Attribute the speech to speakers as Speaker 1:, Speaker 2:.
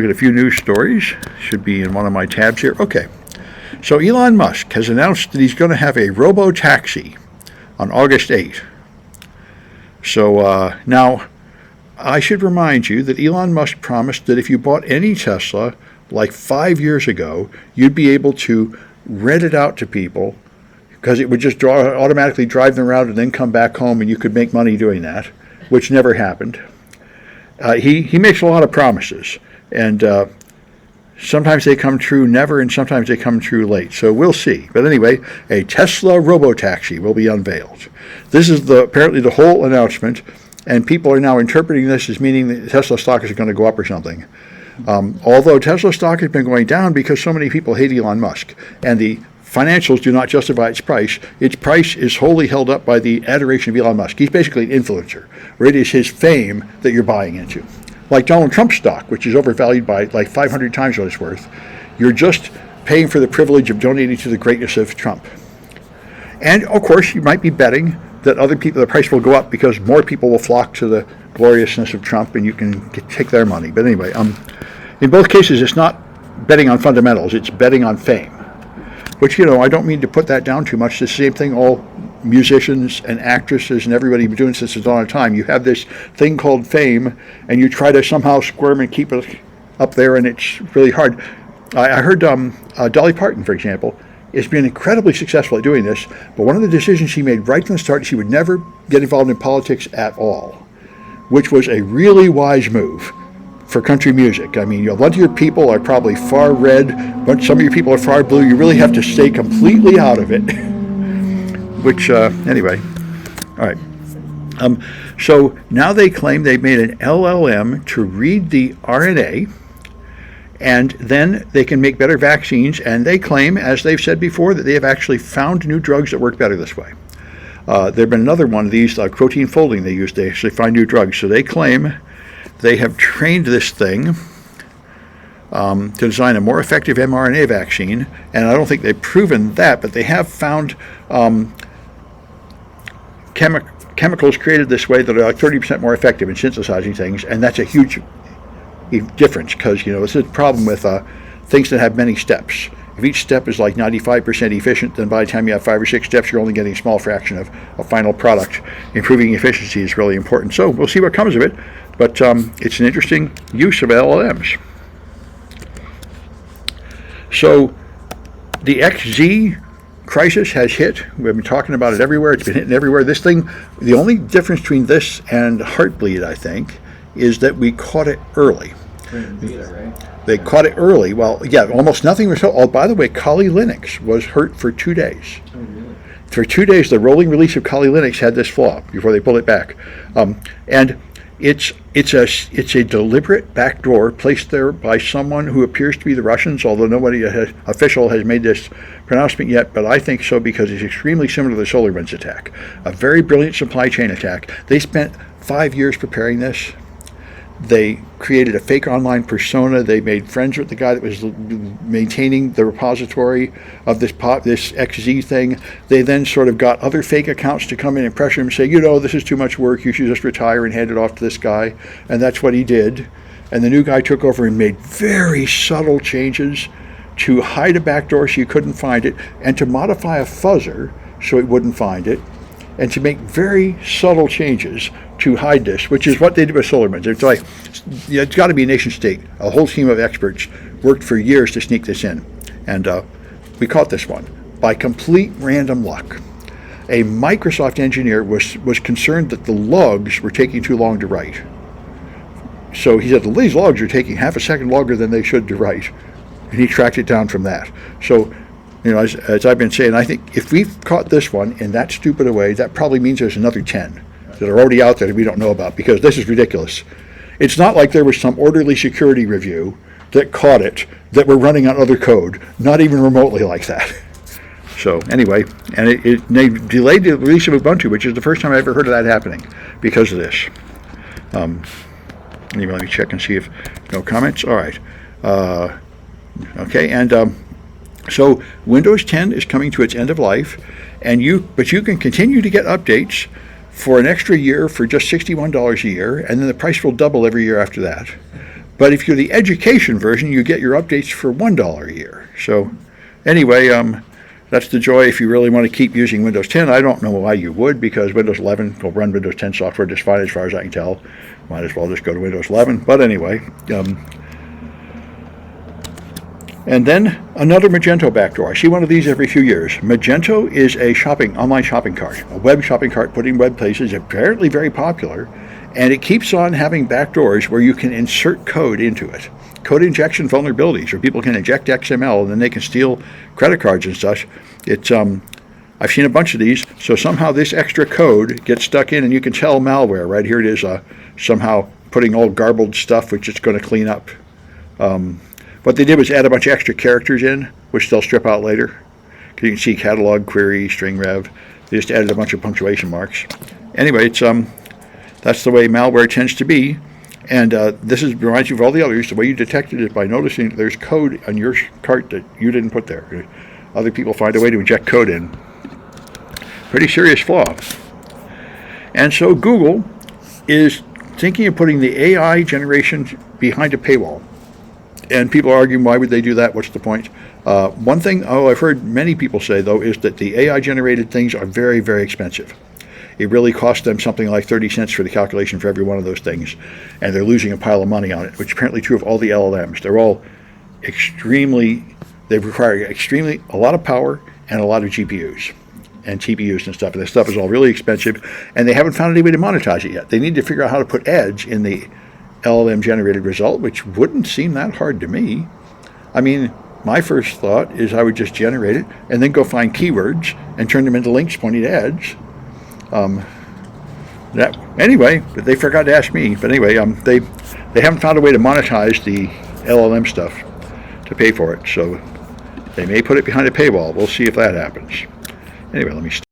Speaker 1: look at a few news stories. Should be in one of my tabs here. Okay. So Elon Musk has announced that he's going to have a robo-taxi on August 8th. So now, I should remind you that Elon Musk promised that if you bought any Tesla, like 5 years ago, you'd be able to rent it out to people because it would just automatically drive them around and then come back home and you could make money doing that, which never happened. He makes a lot of promises, and sometimes they come true never, and sometimes they come true late. So we'll see. But anyway, a Tesla robotaxi will be unveiled. This is apparently the whole announcement, and people are now interpreting this as meaning that Tesla stock is going to go up or something. Although Tesla stock has been going down because so many people hate Elon Musk, and the financials do not justify its price. Its price is wholly held up by the adoration of Elon Musk. He's basically an influencer, where it is his fame that you're buying into. Like Donald Trump's stock, which is overvalued by like 500 times what it's worth. You're just paying for the privilege of donating to the greatness of Trump. And of course, you might be betting that the price will go up because more people will flock to the gloriousness of Trump and you can take their money. But anyway, in both cases, it's not betting on fundamentals, it's betting on fame. Which, I don't mean to put that down too much. The same thing all musicians and actresses and everybody been doing since the dawn of time. You have this thing called fame, and you try to somehow squirm and keep it up there, and it's really hard. I heard Dolly Parton, for example, has been incredibly successful at doing this, but one of the decisions she made right from the start, she would never get involved in politics at all, which was a really wise move for country music. I mean, a lot of your people are probably far red, but some of your people are far blue. You really have to stay completely out of it. Which, anyway, all right. So now they claim they've made an LLM to read the RNA, and then they can make better vaccines, and they claim, as they've said before, that they have actually found new drugs that work better this way. There have been another one of these, protein folding they use to actually find new drugs. So they claim they have trained this thing to design a more effective mRNA vaccine, and I don't think they've proven that, but they have found chemicals created this way that are like 30% more effective in synthesizing things, and that's a huge difference because, this is a problem with things that have many steps. If each step is like 95% efficient, then by the time you have 5 or 6 steps, you're only getting a small fraction of a final product. Improving efficiency is really important. So we'll see what comes of it, but it's an interesting use of LLMs. So the XZ crisis has hit. We've been talking about it everywhere. It's been hitting everywhere. This thing, the only difference between this and Heartbleed, I think, is that we caught it early. They caught it early. Well, yeah, almost nothing was hurt. Oh, by the way, Kali Linux was hurt for 2 days. Oh, really? For 2 days, the rolling release of Kali Linux had this flaw before they pulled it back. And it's a deliberate backdoor placed there by someone who appears to be the Russians, although nobody official has made this pronouncement yet, but I think so because it's extremely similar to the SolarWinds attack. A very brilliant supply chain attack. They spent 5 years preparing this. They created a fake online persona. They made friends with the guy that was maintaining the repository of this XZ thing. They then sort of got other fake accounts to come in and pressure him and say, this is too much work. You should just retire and hand it off to this guy. And that's what he did. And the new guy took over and made very subtle changes to hide a backdoor so you couldn't find it, and to modify a fuzzer so it wouldn't find it, and to make very subtle changes to hide this, which is what they did with SolarWinds. It's like, it's got to be a nation state. A whole team of experts worked for years to sneak this in. And we caught this one by complete random luck. A Microsoft engineer was concerned that the logs were taking too long to write. So he said, these logs are taking half a second longer than they should to write. And he tracked it down from that. So, as I've been saying, I think if we've caught this one in that stupid a way, that probably means there's another 10 that are already out there that we don't know about, because this is ridiculous. It's not like there was some orderly security review that caught it, that we're running on other code, not even remotely like that. So anyway, and they delayed the release of Ubuntu, which is the first time I ever heard of that happening because of this. Anyway, let me check and see if no comments. All right. Okay, and so Windows 10 is coming to its end of life, but you can continue to get updates for an extra year for just $61 a year, and then the price will double every year after that. But if you're the education version, you get your updates for $1 a year. So anyway, that's the joy if you really want to keep using Windows 10. I don't know why you would, because Windows 11 will run Windows 10 software just fine as far as I can tell. Might as well just go to Windows 11. But anyway, and then another Magento backdoor. I see one of these every few years. Magento is a online shopping cart, a web shopping cart put in web places, apparently very popular, and it keeps on having backdoors where you can insert code into it. Code injection vulnerabilities, where people can inject XML and then they can steal credit cards and such. I've seen a bunch of these, so somehow this extra code gets stuck in and you can tell malware. Right here it is, somehow putting all garbled stuff which it's going to clean up. What they did was add a bunch of extra characters in, which they'll strip out later. You can see catalog, query, string rev. They just added a bunch of punctuation marks. Anyway, that's the way malware tends to be. And this reminds you of all the others. The way you detect it is by noticing there's code on your cart that you didn't put there. Other people find a way to inject code in. Pretty serious flaw. And so Google is thinking of putting the AI generation behind a paywall. And people are arguing, why would they do that? What's the point? One thing, I've heard many people say, though, is that the AI-generated things are very, very expensive. It really costs them something like 30 cents for the calculation for every one of those things. And they're losing a pile of money on it, which is apparently true of all the LLMs. They're all they require a lot of power and a lot of GPUs and TPUs and stuff. And this stuff is all really expensive, and they haven't found any way to monetize it yet. They need to figure out how to put ads in the LLM-generated result, which wouldn't seem that hard to me. I mean, my first thought is I would just generate it and then go find keywords and turn them into links pointing to ads. Anyway, but they forgot to ask me. But anyway, they haven't found a way to monetize the LLM stuff to pay for it. So they may put it behind a paywall. We'll see if that happens. Anyway, let me